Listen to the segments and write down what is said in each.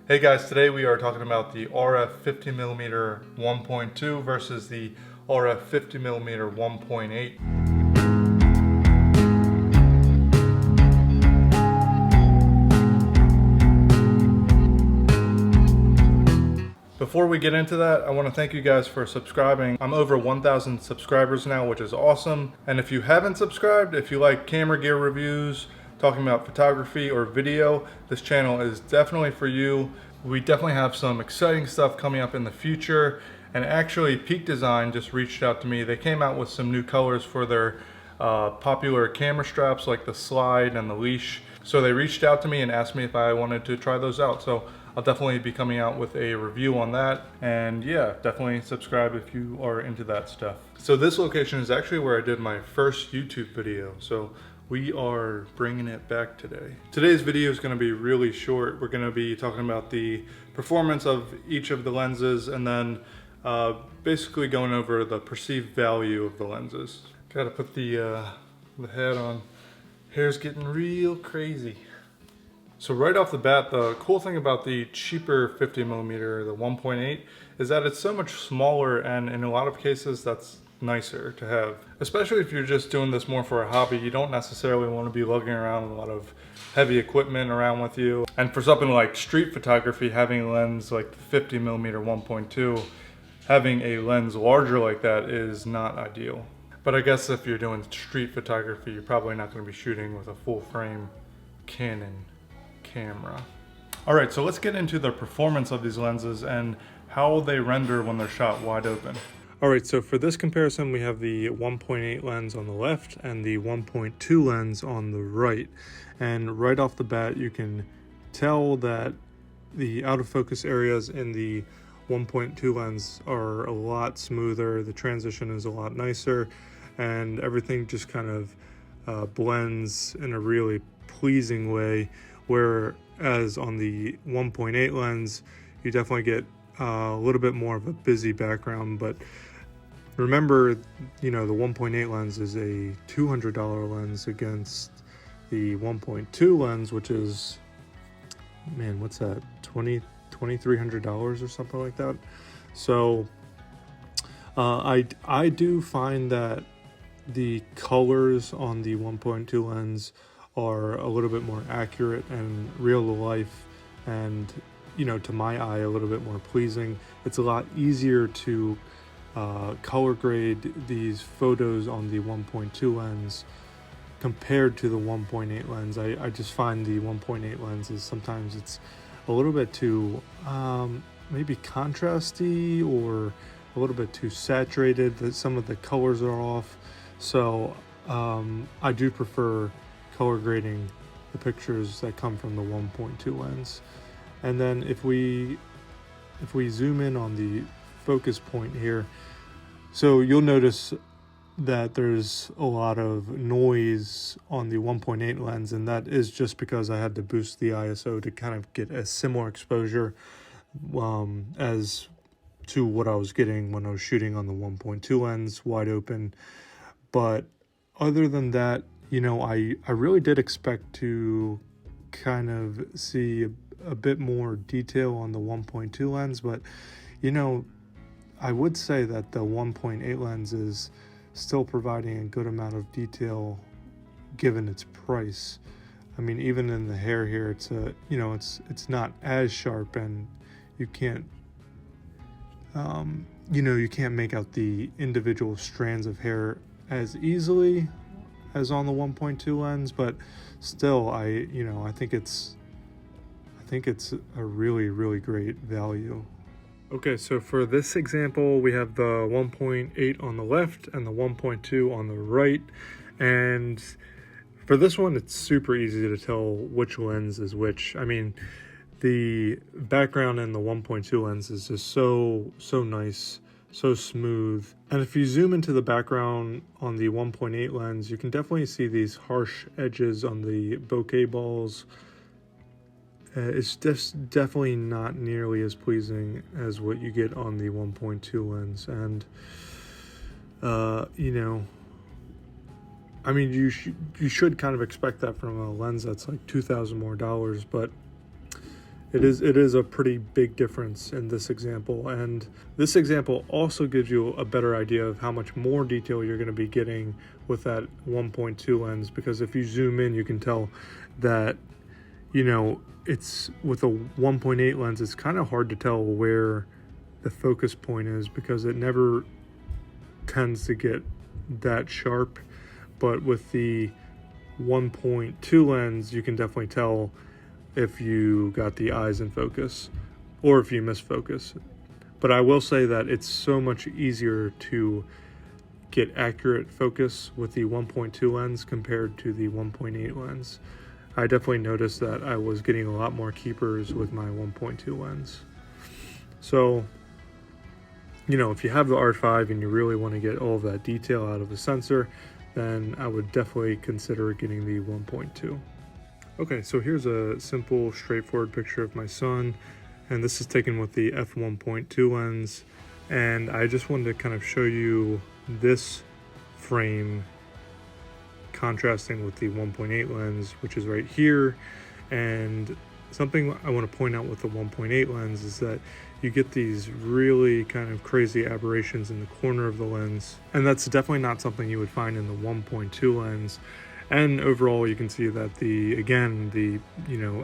Hey guys, today we are talking about the RF 50mm 1.2 versus the RF 50mm 1.8. Before we get into that, I want to thank you guys for subscribing. I'm over 1,000 subscribers now, which is awesome. And if you haven't subscribed, if you like camera gear reviews, talking about photography or video, this channel is definitely for you. We definitely have some exciting stuff coming up in the future. And actually, Peak Design just reached out to me. They came out with some new colors for their popular camera straps, like the slide and the leash. So they reached out to me and asked me if I wanted to try those out. So I'll definitely be coming out with a review on that. And yeah, definitely subscribe if you are into that stuff. So this location is actually where I did my first YouTube video. So we are bringing it back today. Today's video is going to be really short. We're going to be talking about the performance of each of the lenses and then basically going over the perceived value of the lenses. Gotta put the hat on. Hair's getting real crazy. So right off the bat, the cool thing about the cheaper 50mm, the 1.8, is that it's so much smaller, and in a lot of cases that's nicer to have. Especially if you're just doing this more for a hobby, you don't necessarily want to be lugging around a lot of heavy equipment around with you. And for something like street photography, having a lens like the 50mm 1.2, having a lens larger like that is not ideal. But I guess if you're doing street photography, you're probably not going to be shooting with a full frame Canon camera. All right, so let's get into the performance of these lenses and how they render when they're shot wide open. All right, so for this comparison, we have the 1.8 lens on the left and the 1.2 lens on the right. And right off the bat, you can tell that the out of focus areas in the 1.2 lens are a lot smoother. The transition is a lot nicer, and everything just kind of blends in a really pleasing way. Whereas on the 1.8 lens, you definitely get a little bit more of a busy background. But remember, you know, the 1.8 lens is a $200 lens against the 1.2 lens, which is, man, what's that, $2,300 or something like that. So I do find that the colors on the 1.2 lens are a little bit more accurate and real to life, and, you know, to my eye, a little bit more pleasing. It's a lot easier to color grade these photos on the 1.2 lens compared to the 1.8 lens. I just find the 1.8 lens is sometimes it's a little bit too maybe contrasty or a little bit too saturated, that some of the colors are off. So I do prefer color grading the pictures that come from the 1.2 lens. And then if we zoom in on the focus point here, so you'll notice that there's a lot of noise on the 1.8 lens, and that is just because I had to boost the ISO to kind of get a similar exposure as to what I was getting when I was shooting on the 1.2 lens wide open. But other than that, you know, I really did expect to kind of see a bit more detail on the 1.2 lens, but, you know, I would say that the 1.8 lens is still providing a good amount of detail given its price. I mean, even in the hair here, it's you know, it's not as sharp, and you can't you know, you can't make out the individual strands of hair as easily as on the 1.2 lens, but still, I think it's a really, really great value. Okay, so for this example, we have the 1.8 on the left and the 1.2 on the right. And for this one, it's super easy to tell which lens is which. I mean, the background in the 1.2 lens is just so nice, so smooth. And if you zoom into the background on the 1.8 lens, you can definitely see these harsh edges on the bokeh balls. It's just definitely not nearly as pleasing as what you get on the 1.2 lens. And, you know, I mean, you should kind of expect that from a lens that's like $2,000 more, but It is a pretty big difference in this example, and this example also gives you a better idea of how much more detail you're going to be getting with that 1.2 lens, because if you zoom in you can tell that, you know, it's with a 1.8 lens it's kind of hard to tell where the focus point is because it never tends to get that sharp, but with the 1.2 lens you can definitely tell if you got the eyes in focus or if you misfocus. But I will say that it's so much easier to get accurate focus with the 1.2 lens compared to the 1.8 lens. I definitely noticed that I was getting a lot more keepers with my 1.2 lens. So, you know, if you have the R5 and you really want to get all of that detail out of the sensor, then I would definitely consider getting the 1.2. Okay, so here's a simple, straightforward picture of my son, and this is taken with the f1.2 lens, and I just wanted to kind of show you this frame contrasting with the 1.8 lens, which is right here. And something I want to point out with the 1.8 lens is that you get these really kind of crazy aberrations in the corner of the lens, and that's definitely not something you would find in the 1.2 lens. And overall you can see that the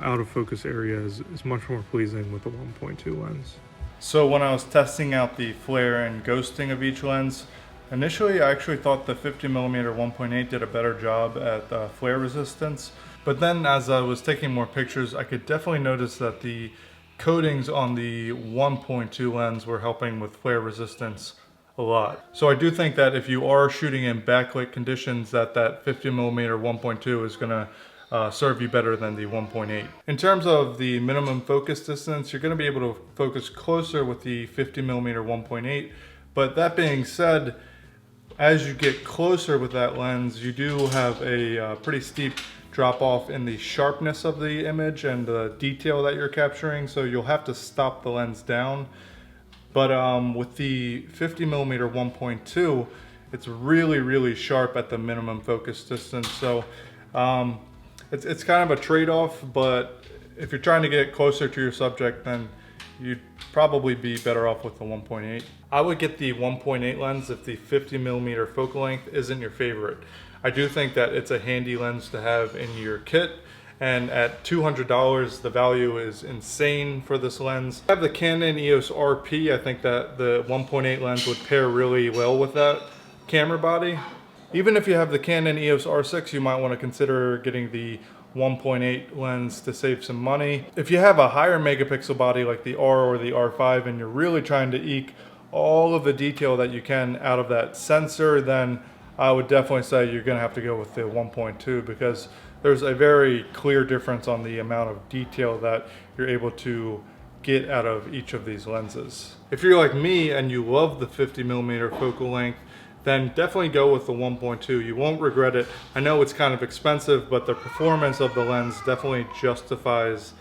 out of focus area is much more pleasing with the 1.2 lens. So when I was testing out the flare and ghosting of each lens, initially I actually thought the 50mm 1.8 did a better job at flare resistance, but then as I was taking more pictures I could definitely notice that the coatings on the 1.2 lens were helping with flare resistance a lot. So I do think that if you are shooting in backlit conditions, that 50mm 1.2 is going to serve you better than the 1.8. In terms of the minimum focus distance, you're going to be able to focus closer with the 50mm 1.8. But that being said, as you get closer with that lens, you do have a pretty steep drop off in the sharpness of the image and the detail that you're capturing. So you'll have to stop the lens down. But with the 50mm 1.2, it's really sharp at the minimum focus distance. So it's kind of a trade-off, but if you're trying to get closer to your subject, then you'd probably be better off with the 1.8. I would get the 1.8 lens if the 50mm focal length isn't your favorite. I do think that it's a handy lens to have in your kit, and at $200 the value is insane for this lens. I have the Canon EOS RP. I think that the 1.8 lens would pair really well with that camera body. Even if you have the Canon EOS R6, you might want to consider getting the 1.8 lens to save some money. If you have a higher megapixel body like the R or the R5 and you're really trying to eke all of the detail that you can out of that sensor, then I would definitely say you're going to have to go with the 1.2, because there's a very clear difference on the amount of detail that you're able to get out of each of these lenses. If you're like me and you love the 50mm focal length, then definitely go with the 1.2. You won't regret it. I know it's kind of expensive, but the performance of the lens definitely justifies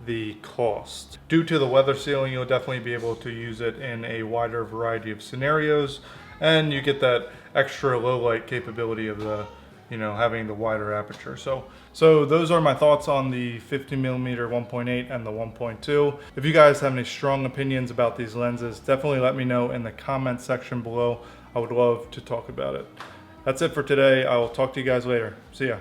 the cost. Due to the weather sealing, you'll definitely be able to use it in a wider variety of scenarios, and you get that extra low light capability of the having the wider aperture. So those are my thoughts on the 50mm 1.8 and the 1.2. If you guys have any strong opinions about these lenses, definitely let me know in the comment section below. I would love to talk about it. That's it for today. I will talk to you guys later. See ya.